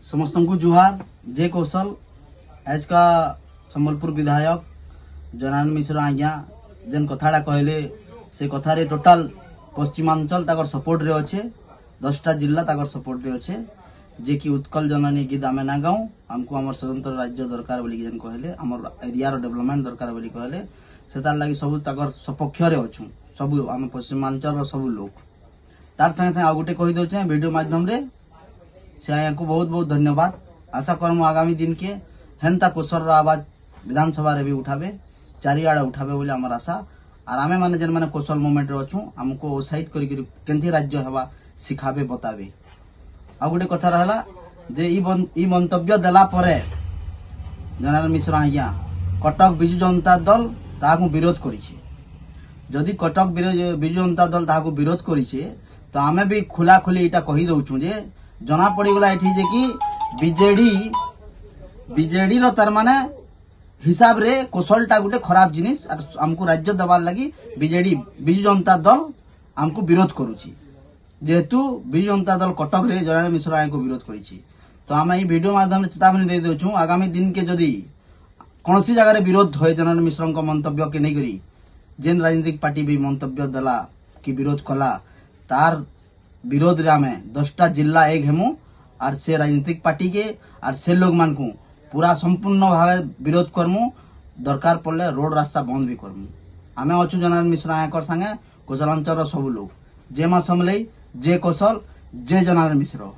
समस्त को जुहार। जे कौशल आज का संबलपुर विधायक जनार्दन मिश्र आज्ञा जेन कथाटा कहले से कथारे टोटाल पश्चिमांचल ताकर सपोर्ट रे अच्छे 10टा जिला ताकर सपोर्ट रे अच्छे जे कि उत्कल जननी गीत आमे ना गाऊँ आमको आम स्वतंत्र राज्य दरकार बोली जेन कहले आम एरिया डेवलपमेंट दरकार बोली कहले से तार लगी सब ताकर सपक्ष रे अच्छू सब आम पश्चिमांचल सब लोग तार संगे संगे आउ गोटे कही दौचे वीडियो माध्यम रे से आया को बहुत बहुत धन्यवाद। आशा करम आगामी दिन के हेन्ता कोशर आवाज विधानसभा रे भी उठाबे चारिआडे उठाबे बोले आमर आशा और आमे माने जेन माने कोशल मूवमेंट रे अच्छू हमको उत्साहित करी केंथी राज्य हवा सिखाबे बताबे। आ गोटे कथा रहला जे ई मंतव्य देला परे जनार्दन मिश्र आज्ञा कटक बिजु जनता दल ताहाकु विरोध करिछे। जदि कटक बिजु जनता दल ताहाकु विरोध करिछे तो आमे भी खुला खुली इटा कही दउछु जे जना पड़ी गला एठी जे कि बीजेडी रो तार माने हिसाब रे कौशलटा गोटे खराब जिनिस हमको राज्य दबार लगी बीजेडी बिजु जनता दल हमको विरोध करुछि जेहेतु बिजु जनता दल कटक रे जनार्दन मिश्र आज्ञा को विरोध करिछि। तो आम ये वीडियो माध्यम चेतावनी दे दउछु आगामी दिन के जदि कौन सी जगह विरोध होए जनार्दन मिश्र मंतव्य के नहीं करी जेन राजनीतिक पार्टी भी मंतव्य देला कि विरोध कला तार विरोध रे आमे 10टा जिला एक हेमु और से राजनीतिक पार्टी के और से लोग मान को पूरा संपूर्ण भाव विरोध करमु दरकार पड़ले रोड रास्ता बंद भी करमु। आमे अच्छु जनार्दन मिश्र आज्ञा संगे कौशलांचल सब लोग जे मा समलई जे कौशल जे जनार्दन मिश्र।